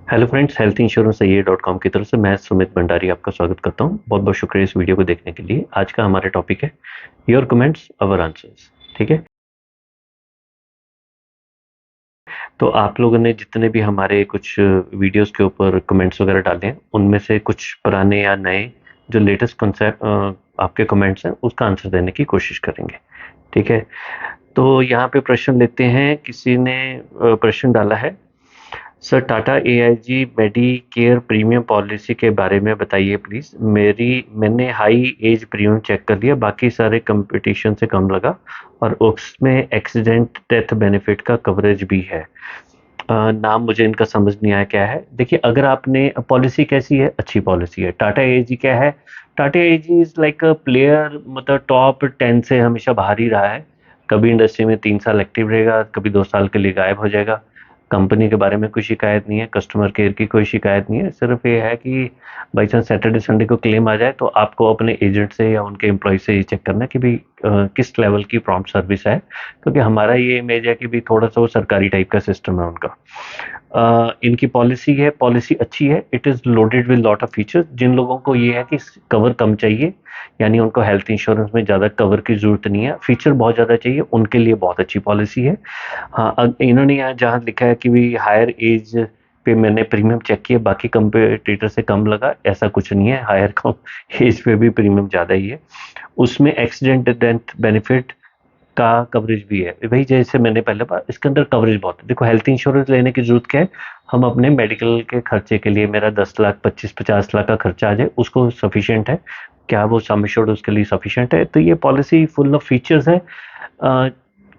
Hello friends, health insurance ये dot com की तरफ से मैं सुमित भंडारी आपका स्वागत करता हूं। बहुत बहुत शुक्रिया इस वीडियो को देखने के लिए। आज का हमारा टॉपिक है योर कमेंट्स अवर आंसर्स। ठीक है, तो आप लोगों ने जितने भी हमारे कुछ वीडियोस के ऊपर कमेंट्स वगैरह डाले हैं, उनमें से कुछ पुराने या नए जो लेटेस्ट कॉन्सेप्ट आपके कमेंट्स हैं उसका आंसर देने की कोशिश करेंगे। ठीक है, तो यहाँ पे प्रश्न लेते हैं। किसी ने प्रश्न डाला है, sir Tata AIG Medicare premium policy के बारे में बताइए प्लीज। मैंने हाई एज प्रीमियम चेक कर लिया, बाकी सारे कंपटीशन से कम लगा और उसमें एक्सीडेंट डेथ बेनिफिट का कवरेज भी है। नाम मुझे इनका समझ नहीं आया क्या है। देखिए, अगर आपने पॉलिसी कैसी है, अच्छी पॉलिसी है। टाटा एआईजी क्या है? Tata AIG is like a player, मतलब टॉप 10 से हमेशा बाहर ही रहा है। कभी इंडस्ट्री में 3 साल एक्टिव रहेगा, कभी 2 साल के लिए गायब हो जाएगा। कंपनी के बारे में कोई शिकायत नहीं है, कस्टमर केयर की कोई शिकायत नहीं है। सिर्फ ये है कि बाई चांस सैटरडे संडे को क्लेम आ जाए तो आपको अपने एजेंट से या उनके एम्प्लॉय से ये चेक करना है कि भाई किस लेवल की प्रॉम्प्ट सर्विस है, क्योंकि हमारा ये इमेज है कि भी थोड़ा सा वो सरकारी टाइप का सिस्टम है उनका। इनकी पॉलिसी है, पॉलिसी अच्छी है। It is loaded with lot of features. जिन लोगों को ये है कि कवर कम चाहिए, यानी उनको हेल्थ इंश्योरेंस में ज़्यादा कवर की ज़रूरत नहीं है, फीचर बहुत ज़्यादा चाहिए, उनके लिए बहुत अच्छी पॉलिसी है। हाँ, इन्होंने यहाँ जहाँ लिखा है कि भी हायर एज पे मैंने प्रीमियम चेक किया, बाकी कंपेटिटर से कम लगा, ऐसा कुछ नहीं है। हायर कम एज पे भी प्रीमियम ज़्यादा ही है। उसमें एक्सीडेंट डेथ बेनिफिट का कवरेज भी है। वही जैसे मैंने पहले बात, इसके अंदर कवरेज बहुत है। देखो, हेल्थ इंश्योरेंस लेने की जरूरत क्या है? हम अपने मेडिकल के खर्चे के लिए, मेरा 10 लाख 25-50 लाख का खर्चा आ जाए, उसको सफिशिएंट है क्या? वो सम एश्योर्ड उसके लिए सफिशिएंट है? तो ये पॉलिसी फुल ऑफ फीचर्स है। अ,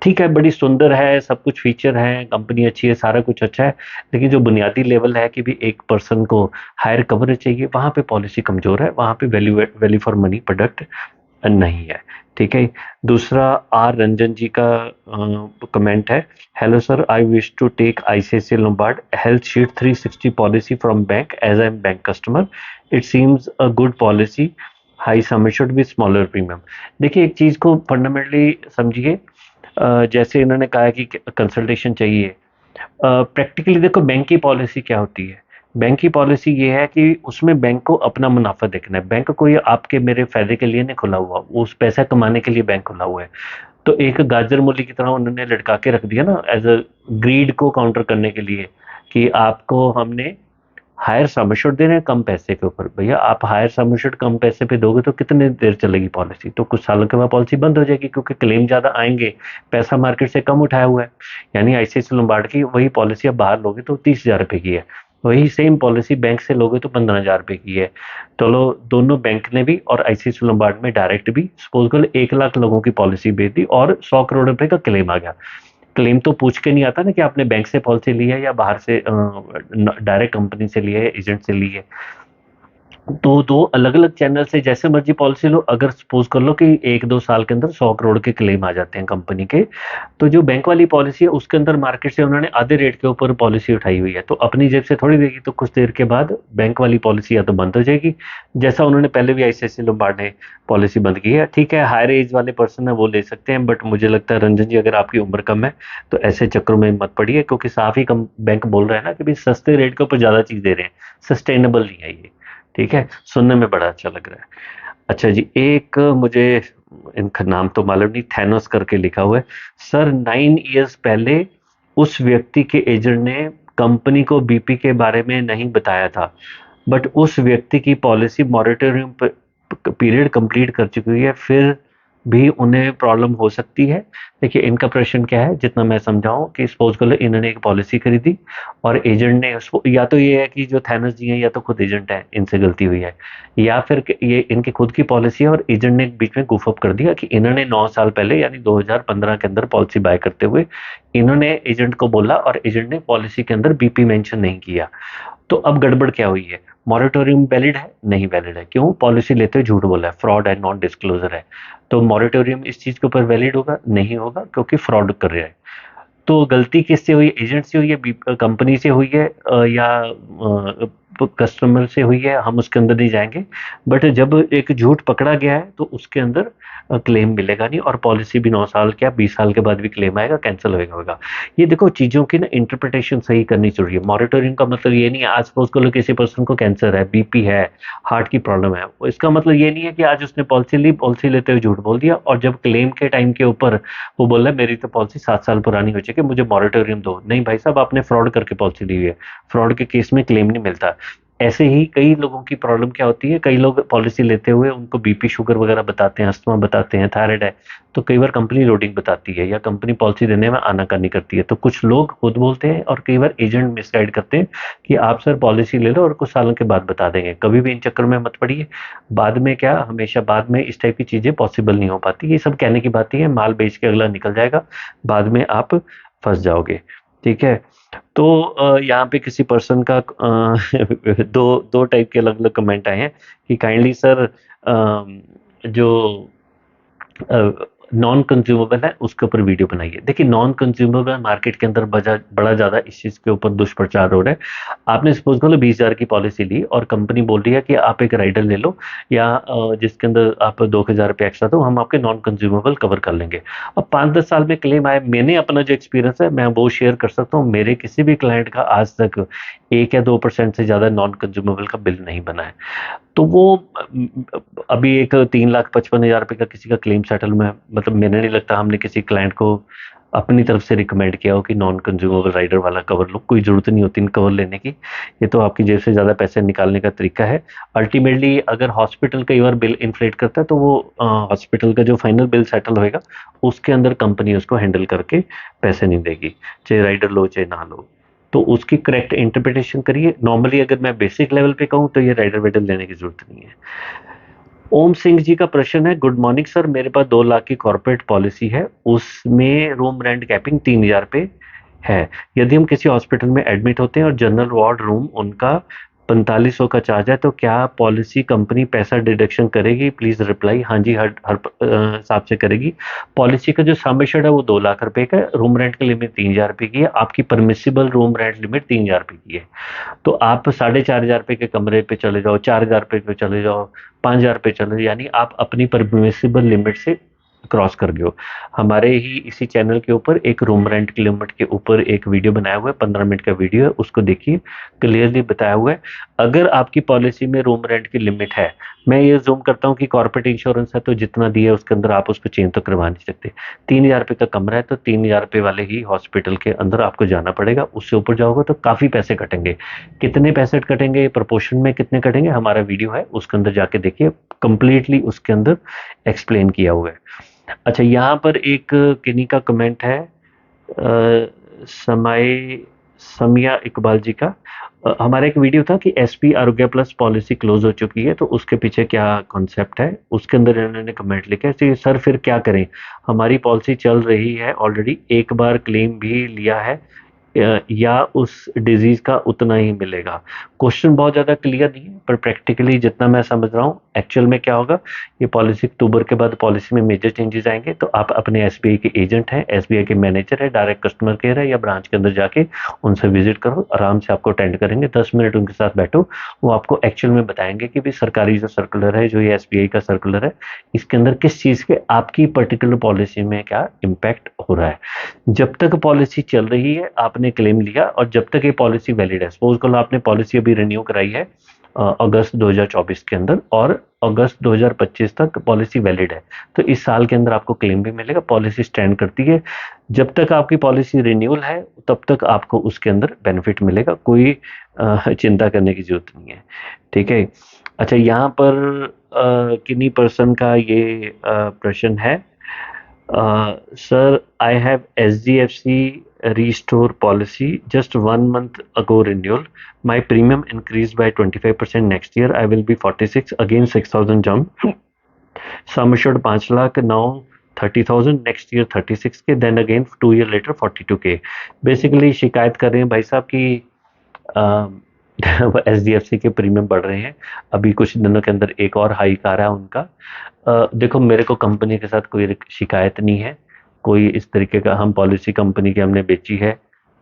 ठीक है, बड़ी सुंदर है, सब कुछ फीचर है, कंपनी अच्छी है, सारा कुछ अच्छा है। लेकिन जो बुनियादी लेवल है कि भी एक पर्सन को हायर कवरेज चाहिए, वहां पे पॉलिसी कमजोर है, वहां पे value value for money product नहीं है। ठीक है। दूसरा, आर रंजन जी का कमेंट है, hello sir, I wish to take ICICI Lombard health shield 360 policy from bank as I am bank customer. It seems a good policy, high sum assured with smaller premium. देखिए, एक चीज को फंडामेंटली समझिए। जैसे इन्होंने कहा है कि कंसल्टेशन चाहिए। प्रैक्टिकली देखो, बैंक की पॉलिसी क्या होती है? बैंक की पॉलिसी ये है कि उसमें बैंक को अपना मुनाफा देखना है। बैंक कोई आपके मेरे फायदे के लिए नहीं खुला हुआ, वो उस पैसा कमाने के लिए बैंक खुला हुआ है। तो एक गाजर मूली की तरह उन्होंने लटका के रख दिया ना, एज अ ग्रीड को काउंटर करने के लिए, कि आपको हमने हायर सम एश्योर्ड दे रहे हैं कम पैसे के ऊपर। भैया, आप हायर सम एश्योर्ड कम पैसे पे दोगे तो कितने देर चलेगी पॉलिसी? तो कुछ सालों के बाद पॉलिसी बंद हो जाएगी, क्योंकि क्लेम ज्यादा आएंगे, पैसा मार्केट से कम उठाया हुआ है। यानी आईसीआईसीआई लोम्बार्ड की वही पॉलिसी आप बाहर लोगे तो 30,000 रुपए की है, वही सेम पॉलिसी बैंक से लोगे तो 15,000 रुपए की है। चलो, दोनों बैंक ने भी और आईसीआईसीआई लोम्बार्ड में डायरेक्ट भी सपोज करो 1 लाख लोगों की पॉलिसी बेच दी और 100 करोड़ रुपए का क्लेम आ गया। क्लेम तो पूछ के नहीं आता ना कि आपने बैंक से पॉलिसी ली है या बाहर से डायरेक्ट कंपनी से ली है, एजेंट से ली है। तो दो अलग अलग चैनल से जैसे मर्जी पॉलिसी लो। अगर सपोज कर लो कि 1-2 साल के अंदर 100 करोड़ के क्लेम आ जाते हैं कंपनी के, तो जो बैंक वाली पॉलिसी है उसके अंदर मार्केट से उन्होंने आधे रेट के ऊपर पॉलिसी उठाई हुई है, तो अपनी जेब से थोड़ी देगी। तो कुछ देर के बाद बैंक वाली पॉलिसी या तो बंद हो जाएगी, जैसा उन्होंने पहले भी आईसीआईसीआई लोम्बार्ड ने पॉलिसी बंद की है। ठीक है, हायर एज वाले पर्सन है वो ले सकते हैं, बट मुझे लगता है रंजन जी, अगर आपकी उम्र कम है तो ऐसे चक्रों में मत पड़िए, क्योंकि साफ ही कम बैंक बोल रहा है ना कि भाई सस्ते रेट के ऊपर ज्यादा चीज दे रहे हैं, सस्टेनेबल नहीं है ये। ठीक है, सुनने में बड़ा अच्छा लग रहा है। अच्छा जी, एक मुझे इनका नाम तो मालूम नहीं, थैनोस करके लिखा हुआ है। सर, 9 इयर्स पहले उस व्यक्ति के एजेंट ने कंपनी को बीपी के बारे में नहीं बताया था, बट उस व्यक्ति की पॉलिसी मॉरिटोरियम पीरियड कंप्लीट कर चुकी हुई है, फिर भी उन्हें प्रॉब्लम हो सकती है। देखिए, इनका प्रश्न क्या है, जितना मैं समझाऊं कि सपोज कर लो इन्होंने एक पॉलिसी खरीदी और एजेंट ने उसको, या तो ये है कि जो थैनस जी हैं या तो खुद एजेंट है, इनसे गलती हुई है, या फिर ये इनकी खुद की पॉलिसी है और एजेंट ने बीच में गुफ अप कर दिया कि इन्होंने 9 साल पहले यानी 2015 के अंदर पॉलिसी बाय करते हुए इन्होंने एजेंट को बोला और एजेंट ने पॉलिसी के अंदर बीपी मेंशन नहीं किया। तो अब गड़बड़ क्या हुई है? मॉरिटोरियम वैलिड है? नहीं वैलिड है। क्यों? पॉलिसी लेते हुए झूठ बोला है, फ्रॉड एंड नॉन डिस्क्लोजर है। तो मॉरिटोरियम इस चीज के ऊपर वैलिड होगा? नहीं होगा, क्योंकि फ्रॉड कर रहा है। तो गलती किससे हुई? एजेंट से हुई है, कंपनी से हुई है, या कस्टमर से हुई है हम उसके अंदर नहीं जाएंगे, बट जब एक झूठ पकड़ा गया है तो उसके अंदर क्लेम मिलेगा नहीं, और पॉलिसी भी 9 साल क्या 20 साल के बाद भी क्लेम आएगा, कैंसिल होगा। ये देखो चीजों की ना इंटरप्रिटेशन सही करनी चाहिए। मॉरिटोरियम का मतलब ये नहीं है आज सपोज करो किसी पर्सन को कैंसर है, बीपी है, हार्ट की प्रॉब्लम है, इसका मतलब ये नहीं है कि आज उसने पॉलिसी ली, पॉलिसी लेते हुए झूठ बोल दिया, और जब क्लेम के टाइम के ऊपर वो बोल रहा है मेरी तो पॉलिसी 7 साल पुरानी हो चुकी है, मुझे मॉरिटोरियम दो। नहीं भाई साहब, आपने फ्रॉड करके पॉलिसी ली हुई है, फ्रॉड के केस में क्लेम नहीं मिलता। ऐसे ही कई लोगों की प्रॉब्लम क्या होती है, कई लोग पॉलिसी लेते हुए उनको बीपी शुगर वगैरह बताते हैं, अस्थमा बताते हैं, थायराइड है, तो कई बार कंपनी लोडिंग बताती है या कंपनी पॉलिसी देने में आनाकानी करती है, तो कुछ लोग खुद बोलते हैं और कई बार एजेंट मिसगाइड करते हैं कि आप सर पॉलिसी ले लो और कुछ सालों के बाद बता देंगे। कभी भी इन चक्कर में मत पड़िए। बाद में क्या, हमेशा बाद में इस टाइप की चीजें पॉसिबल नहीं हो पाती। ये सब कहने की बातें हैं, माल बेच के अगला निकल जाएगा, बाद में आप फंस जाओगे। ठीक है। तो यहाँ पे किसी पर्सन का दो दो टाइप के अलग अलग कमेंट आए हैं कि काइंडली सर जो नॉन कंज्यूमेबल है उसके ऊपर वीडियो बनाइए। देखिए नॉन कंज्यूमेबल मार्केट के अंदर बड़ा ज्यादा इस चीज के ऊपर दुष्प्रचार हो रहा है। आपने सपोज करो 20,000 की पॉलिसी ली और कंपनी बोल रही है कि आप एक राइडर ले लो या जिसके अंदर आप 2,000 रुपये एक्स्ट्रा दो, हम आपके नॉन कंज्यूमेबल कवर कर लेंगे। अब 5-10 साल में क्लेम आए, मैंने अपना जो एक्सपीरियंस है मैं वो शेयर कर सकता हूँ। मेरे किसी भी क्लाइंट का आज तक 1 या 2% से ज्यादा नॉन कंज्यूमेबल का बिल नहीं बना है। तो वो अभी एक 3,55,000 रुपये का किसी का क्लेम सेटल में, मतलब मैंने नहीं लगता हमने किसी क्लाइंट को अपनी तरफ से रिकमेंड किया हो कि नॉन कंज्यूमेबल राइडर वाला कवर लो। कोई जरूरत नहीं होती इन कवर लेने की, ये तो आपकी जेब से ज्यादा पैसे निकालने का तरीका है। अल्टीमेटली अगर हॉस्पिटल कई बार बिल इन्फ्लेट करता है तो वो हॉस्पिटल का जो फाइनल बिल सेटल होएगा उसके अंदर कंपनी उसको हैंडल करके पैसे नहीं देगी, चाहे राइडर लो चाहे ना लो। तो उसकी करेक्ट इंटरप्रिटेशन करिए। नॉर्मली अगर मैं बेसिक लेवल पे कहूँ तो ये राइडर वाइडर लेने की जरूरत नहीं है। ओम सिंह जी का प्रश्न है, गुड मॉर्निंग सर, मेरे पास 2 लाख की कॉर्पोरेट पॉलिसी है, उसमें रूम रेंट कैपिंग 3,000 पे है। यदि हम किसी हॉस्पिटल में एडमिट होते हैं और जनरल वार्ड रूम उनका 4500 का चार्ज है, तो क्या पॉलिसी कंपनी पैसा डिडक्शन करेगी? Please reply. हाँ जी, हर हर हिसाब से करेगी। पॉलिसी का जो सम एश्योर्ड है वो 2 लाख रुपए का है, रूम रेंट की लिमिट 3,000 रुपए की है, आपकी परमिसिबल रूम रेंट लिमिट 3,000 रुपए की है। तो आप 4,500 रुपए के कमरे पे चले जाओ, 4,000 रुपए पे चले जाओ, 5,000 पे चले जाओ, यानी आप अपनी परमिसिबल लिमिट से क्रॉस कर गए हो। हमारे ही इसी चैनल के ऊपर एक रूम रेंट की लिमिट के ऊपर एक वीडियो बनाया हुआ है, 15 मिनट का वीडियो है, उसको देखिए, क्लियरली बताया हुआ है। अगर आपकी पॉलिसी में रूम रेंट की लिमिट है, मैं ये जूम करता हूँ कि कॉर्पोरेट इंश्योरेंस है तो जितना दिया है उसके अंदर आप उसको चेंज तो करवा नहीं सकते। 3,000 रुपये का कमरा है तो 3,000 रुपये वाले ही हॉस्पिटल के अंदर आपको जाना पड़ेगा। उससे ऊपर जाओगे तो काफी पैसे कटेंगे। कितने पैसे कटेंगे, प्रोपोर्शन में कितने कटेंगे, हमारा वीडियो है उसके अंदर जाके देखिए, कंप्लीटली उसके अंदर एक्सप्लेन किया हुआ है। अच्छा, यहाँ पर एक किन्हीं का कमेंट है, समय समिया इकबाल जी का। हमारा एक वीडियो था कि एसपी आरोग्य प्लस पॉलिसी क्लोज हो चुकी है, तो उसके पीछे क्या कॉन्सेप्ट है, उसके अंदर इन्होंने कमेंट लिखा है कि सर फिर क्या करें, हमारी पॉलिसी चल रही है ऑलरेडी, एक बार क्लेम भी लिया है, या उस डिजीज का उतना ही मिलेगा। क्वेश्चन बहुत ज्यादा क्लियर नहीं है, पर प्रैक्टिकली जितना मैं समझ रहा हूँ एक्चुअल में क्या होगा, ये पॉलिसी अक्टूबर के बाद पॉलिसी में मेजर चेंजेस आएंगे, तो आप अपने एसबीआई के एजेंट हैं, एसबीआई के मैनेजर है, डायरेक्ट कस्टमर केयर है, या ब्रांच के अंदर जाके उनसे विजिट करो, आराम से आपको अटेंड करेंगे, 10 मिनट उनके साथ बैठो, वो आपको एक्चुअल में बताएंगे कि भी सरकारी जो सर्कुलर है, जो ये एसबीआई का सर्कुलर है, इसके अंदर किस चीज के आपकी पर्टिकुलर पॉलिसी में क्या इम्पैक्ट हो रहा है। जब तक पॉलिसी चल रही है आपने क्लेम लिया, और जब तक ये पॉलिसी वैलिड है, सपोज करो आपने पॉलिसी अभी रिन्यू कराई है अगस्त 2024 के अंदर, और अगस्त 2025 तक पॉलिसी वैलिड है, तो इस साल के अंदर आपको क्लेम भी मिलेगा, पॉलिसी स्टैंड करती है। जब तक आपकी पॉलिसी रिन्यूअल है तब तक आपको उसके अंदर बेनिफिट मिलेगा, कोई चिंता करने की जरूरत नहीं है। ठीक है। अच्छा, यहाँ पर किन्हीं पर्सन का ये प्रश्न है, sir, I have SDFC restore policy, just 1 month ago renewal. My premium increased by 25% next year. I will be 46, again 6,000 jump. Sum assured 5 lakh, now 30,000, next year 36K, then again 2 year later 42K. Basically शिकायत कर रहे हैं भाई साहब की SDFC के premium बढ़ रहे हैं। अभी कुछ दिनों के अंदर एक और हाइक आ रहा है उनका। देखो, मेरे को कंपनी के साथ कोई शिकायत नहीं है, कोई इस तरीके का, हम पॉलिसी कंपनी की हमने बेची है,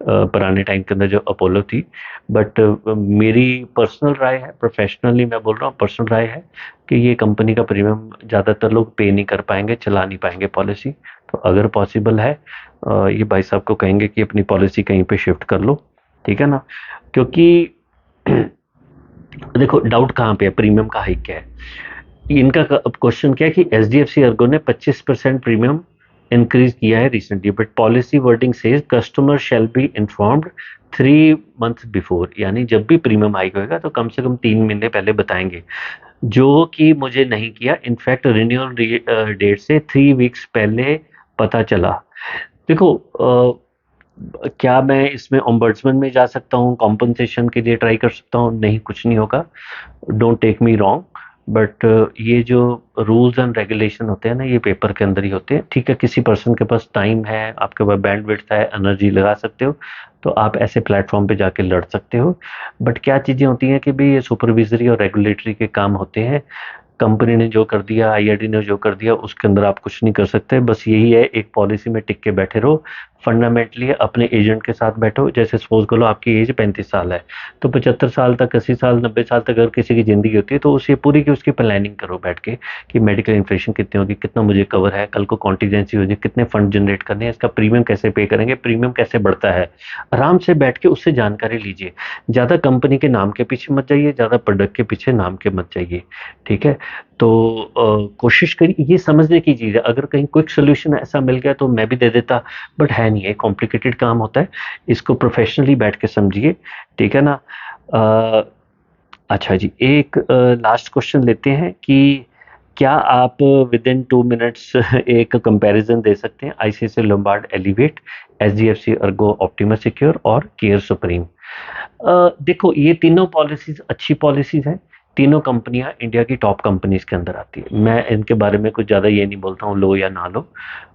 पुराने टाइम के अंदर जो अपोलो थी। बट मेरी पर्सनल राय है, प्रोफेशनली मैं बोल रहा हूँ, पर्सनल राय है कि ये कंपनी का प्रीमियम ज़्यादातर लोग पे नहीं कर पाएंगे, चला नहीं पाएंगे पॉलिसी। तो अगर पॉसिबल है, ये भाई साहब को कहेंगे कि अपनी पॉलिसी कहीं पे शिफ्ट कर लो, ठीक है ना। क्योंकि देखो डाउट कहाँ पे है, प्रीमियम का हाइक क्या है। इनका क्वेश्चन क्या है कि एचडीएफसी अर्गो ने 25% प्रीमियम इंक्रीज किया है recently, but policy wording says customer shall be informed 3 months before, यानी जब भी प्रीमियम हाइक होगा तो कम से कम 3 महीने पहले बताएंगे, जो कि मुझे नहीं किया। इनफैक्ट रिन्यूअल डेट से 3 वीक्स पहले पता चला। देखो क्या मैं इसमें ओम्बड्समैन में जा सकता हूँ, कॉम्पनसेशन के लिए ट्राई कर सकता हूँ? नहीं, कुछ नहीं होगा, don't take me wrong. But ये जो रूल्स एंड रेगुलेशन होते हैं ना, ये पेपर के अंदर ही होते हैं। ठीक है, किसी पर्सन के पास टाइम है, आपके पास बैंडविड्थ है, एनर्जी लगा सकते हो, तो आप ऐसे प्लेटफॉर्म पे जाके लड़ सकते हो। बट क्या चीज़ें होती हैं कि भी ये सुपरविजरी और रेगुलेटरी के काम होते हैं। कंपनी ने जो कर दिया, आईआरडी ने जो कर दिया, उसके अंदर आप कुछ नहीं कर सकते। बस यही है, एक पॉलिसी में टिक के बैठे रहो। फंडामेंटली अपने एजेंट के साथ बैठो। जैसे सपोज करो आपकी एज 35 साल है, तो 75 साल तक, 80 साल, 90 साल तक अगर किसी की जिंदगी होती है, तो उसे पूरी की उसकी प्लानिंग करो बैठ के कि मेडिकल इन्फ्लेशन कितनी होगी, कितना मुझे कवर है, कल को कॉन्टीजेंसी हो जाए, कितने फंड जनरेट करने हैं, इसका प्रीमियम कैसे पे करेंगे, प्रीमियम कैसे बढ़ता है। आराम से बैठ के उससे जानकारी लीजिए। ज़्यादा कंपनी के नाम के पीछे मत जाइए, ज़्यादा प्रोडक्ट के पीछे नाम के मत जाइए, ठीक है। तो कोशिश करिए, ये समझने की चीज़ है। अगर कहीं क्विक सोल्यूशन ऐसा मिल गया तो मैं भी दे देता, बट है नहीं, है कॉम्प्लिकेटेड काम होता है। इसको प्रोफेशनली बैठ के समझिए, ठीक है ना। अ, अच्छा जी, एक लास्ट क्वेश्चन लेते हैं कि क्या आप विद इन 2 मिनट्स एक कंपैरिजन दे सकते हैं ICICI Lombard elevate, HDFC Ergo optima secure और केयर सुप्रीम। देखो ये तीनों पॉलिसीज अच्छी पॉलिसीज हैं। तीनों कंपनियां इंडिया की टॉप कंपनीज के अंदर आती है। मैं इनके बारे में कुछ ज़्यादा ये नहीं बोलता हूँ लो या ना लो,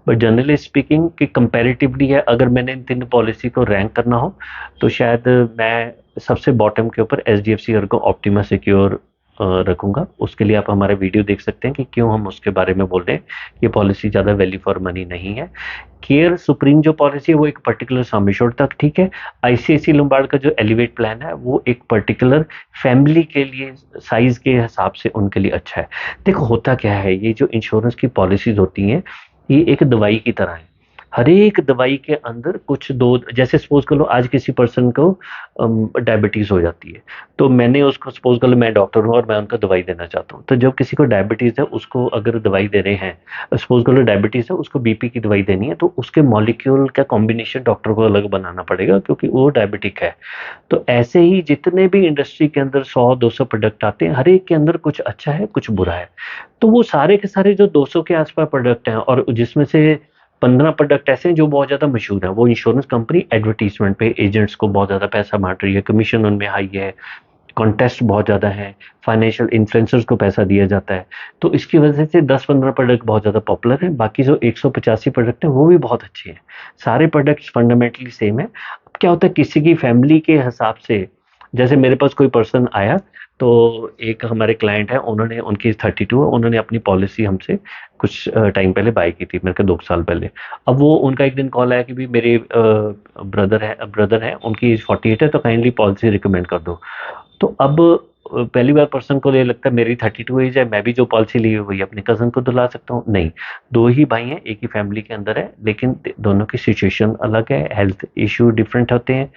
बट जनरली स्पीकिंग कि कंपैरेटिवली है, अगर मैंने इन तीनों पॉलिसी को रैंक करना हो तो शायद मैं सबसे बॉटम के ऊपर एच डी एफ सी को ऑप्टिमा सिक्योर रखूंगा। उसके लिए आप हमारे वीडियो देख सकते हैं कि क्यों हम उसके बारे में बोल रहे हैं। ये पॉलिसी ज़्यादा वैल्यू फॉर मनी नहीं है। केयर सुप्रीम जो पॉलिसी है वो एक पर्टिकुलर सम एश्योर्ड तक ठीक है। आईसीआईसी लोम्बार्ड का जो एलिवेट प्लान है वो एक पर्टिकुलर फैमिली के लिए, साइज के हिसाब से उनके लिए अच्छा है। देखो होता क्या है, ये जो इंश्योरेंस की पॉलिसीज होती हैं, ये एक दवाई की तरह है। हर एक दवाई के अंदर कुछ दो, जैसे सपोज कर लो आज किसी पर्सन को डायबिटीज हो जाती है, तो मैंने उसको, सपोज कर लो मैं डॉक्टर हूँ और मैं उनको दवाई देना चाहता हूँ, तो जब किसी को डायबिटीज है उसको अगर दवाई दे रहे हैं, सपोज कर लो डायबिटीज है उसको बीपी की दवाई देनी है, तो उसके मॉलिक्यूल का कॉम्बिनेशन डॉक्टर को अलग बनाना पड़ेगा क्योंकि वो डायबिटिक है। तो ऐसे ही जितने भी इंडस्ट्री के अंदर 100-200 प्रोडक्ट आते हैं, हर एक के अंदर कुछ अच्छा है कुछ बुरा है। तो वो सारे के सारे जो 200 के आसपास प्रोडक्ट हैं और जिसमें से 15 प्रोडक्ट ऐसे हैं जो बहुत ज्यादा मशहूर हैं, वो इंश्योरेंस कंपनी एडवर्टीजमेंट पे एजेंट्स को बहुत ज्यादा पैसा बांट रही है, कमीशन उनमें हाई है, कॉन्टेस्ट बहुत ज्यादा है, फाइनेंशियल इन्फ्लुएंसर्स को पैसा दिया जाता है। तो इसकी वजह से 10-15 प्रोडक्ट बहुत ज्यादा पॉपुलर है, बाकी जो 185 प्रोडक्ट है वो भी बहुत अच्छे हैं। सारे प्रोडक्ट्स फंडामेंटली सेम है। अब क्या होता है किसी की फैमिली के हिसाब से, जैसे मेरे पास कोई पर्सन आया, तो एक हमारे क्लाइंट है, उन्होंने, उनकी 32 है, उन्होंने अपनी पॉलिसी हमसे कुछ टाइम पहले बाय की थी, मेरे को 2 साल पहले। अब वो उनका एक दिन कॉल आया कि भी मेरे ब्रदर है उनकी एज 48 है, तो काइंडली पॉलिसी रिकमेंड कर दो। तो अब पहली बार पर्सन को ये लगता है मेरी 32 एज है, मैं भी जो पॉलिसी ली हुई है अपने कजन को दिला सकता हूँ। नहीं, दो ही भाई हैं, एक ही फैमिली के अंदर है, लेकिन दोनों की सिचुएशन अलग है, हेल्थ इश्यू डिफरेंट होते हैं,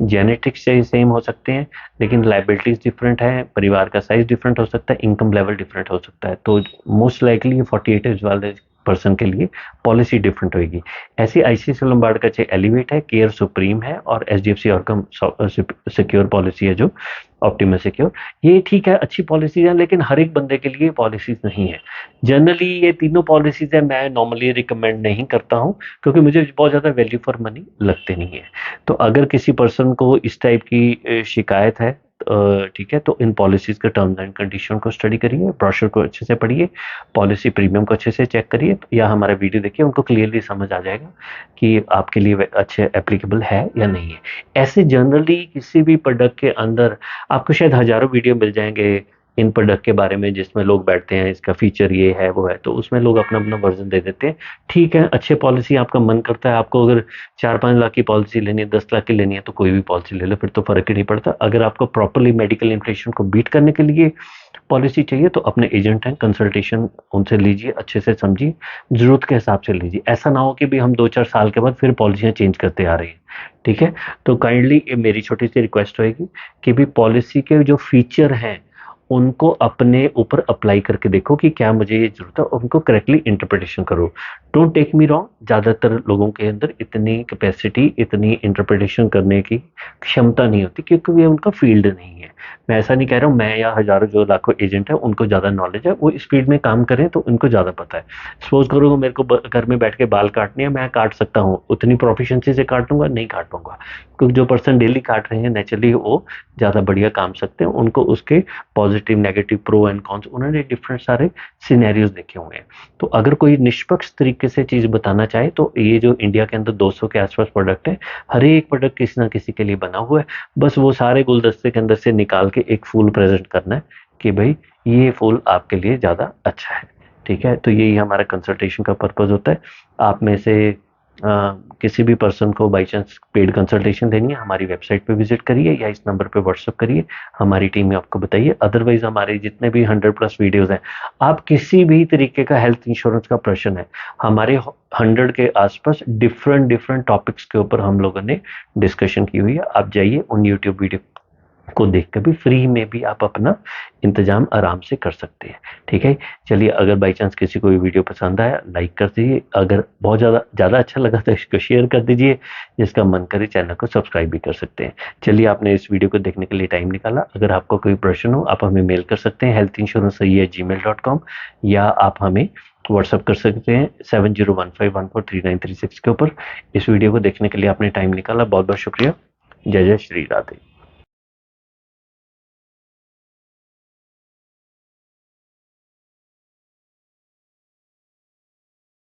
जेनेटिक्स से सेम हो सकते हैं, लेकिन लाइबिलिटीज डिफरेंट है, परिवार का साइज डिफरेंट हो सकता है, इनकम लेवल डिफरेंट हो सकता है। तो मोस्ट लाइकली 48 एज वाले पर्सन के लिए पॉलिसी डिफरेंट होगी। ऐसी आईसीआईसीआई लोम्बार्ड का चाहे एलिवेट है, केयर सुप्रीम है और एचडीएफसी ऑर्गम सिक्योर पॉलिसी है जो ऑप्टिमस सिक्योर, ये ठीक है, अच्छी पॉलिसीज है, लेकिन हर एक बंदे के लिए पॉलिसीज नहीं है। जनरली ये तीनों पॉलिसीज है मैं नॉर्मली रिकमेंड नहीं करता हूँ, क्योंकि मुझे बहुत ज़्यादा वैल्यू फॉर मनी लगते नहीं है। तो अगर किसी पर्सन को इस टाइप की शिकायत है, ठीक है, तो इन पॉलिसीज के टर्म्स एंड कंडीशन को स्टडी करिए, ब्रोशर को अच्छे से पढ़िए, पॉलिसी प्रीमियम को अच्छे से चेक करिए, या हमारा वीडियो देखिए, उनको क्लियरली समझ आ जाएगा कि आपके लिए अच्छे एप्लीकेबल है या नहीं है। ऐसे जनरली किसी भी प्रोडक्ट के अंदर आपको शायद हजारों वीडियो मिल जाएंगे, इन प्रोडक्ट के बारे में जिसमें लोग बैठते हैं, इसका फीचर ये है वो है, तो उसमें लोग अपना अपना वर्जन दे देते हैं। ठीक है, अच्छे पॉलिसी आपका मन करता है, आपको अगर 4-5 लाख की पॉलिसी लेनी है, 10 लाख की लेनी है, तो कोई भी पॉलिसी ले लो, फिर तो फर्क ही नहीं पड़ता। अगर आपको प्रॉपरली मेडिकल इन्फ्लेशन को बीट करने के लिए पॉलिसी चाहिए, तो अपने एजेंट हैं, कंसल्टेशन उनसे लीजिए, अच्छे से समझिए, जरूरत के हिसाब से लीजिए। ऐसा ना हो कि भी हम 2-4 साल के बाद फिर पॉलिसियां चेंज करते आ रही हैं। ठीक है, तो काइंडली मेरी छोटी सी रिक्वेस्ट रहेगी कि भी पॉलिसी के जो फीचर हैं उनको अपने ऊपर अप्लाई करके देखो कि क्या मुझे ये जरूरत है, और उनको करेक्टली इंटरप्रिटेशन करो। डोंट टेक मी रॉन्ग, ज्यादातर लोगों के अंदर इतनी कैपेसिटी, इतनी इंटरप्रिटेशन करने की क्षमता नहीं होती, क्योंकि ये उनका फील्ड नहीं है। मैं ऐसा नहीं कह रहा हूँ, मैं या हजारों जो लाखों एजेंट है उनको ज्यादा नॉलेज है, वो इस फील्ड में काम करें तो उनको ज्यादा पता है। सपोज करो मेरे को घर में बैठ के बाल काटने हैं, मैं काट सकता हूँ, उतनी प्रोफिशिएंसी से काटूंगा नहीं काट पाऊंगा, क्योंकि जो पर्सन डेली काट रहे हैं नेचुरली वो ज्यादा बढ़िया काम सकते हैं, उनको उसके positive negative pro and cons उन्होंने डिफरेंट सारे सिनेरियोज देखे हुए हैं। तो अगर कोई निष्पक्ष तरीके से चीज बताना चाहे, तो ये जो इंडिया के अंदर 200 के आसपास प्रोडक्ट है, हर एक प्रोडक्ट किसी ना किसी के लिए बना हुआ है। बस वो सारे गुलदस्ते के अंदर से निकाल के एक फूल प्रेजेंट करना है कि भाई ये फूल आपके लिए ज्यादा अच्छा है। ठीक है, तो यही हमारा कंसल्टेशन का पर्पज होता है। आप में से किसी भी पर्सन को बाई चांस पेड कंसल्टेशन देनी है, हमारी वेबसाइट पे विजिट करिए या इस नंबर पे व्हाट्सअप करिए, हमारी टीम में आपको बताइए। अदरवाइज हमारे जितने भी 100+ वीडियोस हैं, आप किसी भी तरीके का हेल्थ इंश्योरेंस का प्रश्न है, हमारे 100 के आसपास डिफरेंट डिफरेंट टॉपिक्स के ऊपर हम लोगों ने डिस्कशन की हुई है। आप जाइए उन यूट्यूब वीडियो को देख कर भी फ्री में भी आप अपना इंतजाम आराम से कर सकते हैं। ठीक है, चलिए, अगर बाई चांस किसी को ये वीडियो पसंद आया लाइक कर दीजिए, अगर बहुत ज़्यादा ज़्यादा अच्छा लगा तो इसको शेयर कर दीजिए, जिसका मन करे चैनल को सब्सक्राइब भी कर सकते हैं। चलिए, आपने इस वीडियो को देखने के लिए टाइम निकाला। अगर आपको कोई प्रश्न हो आप हमें मेल कर सकते हैं healthinsurance@gmail.com, या आप हमें व्हाट्सअप कर सकते हैं 7015143936 के ऊपर। इस वीडियो को देखने के लिए आपने टाइम निकाला, बहुत बहुत शुक्रिया। जय जय श्री राधे।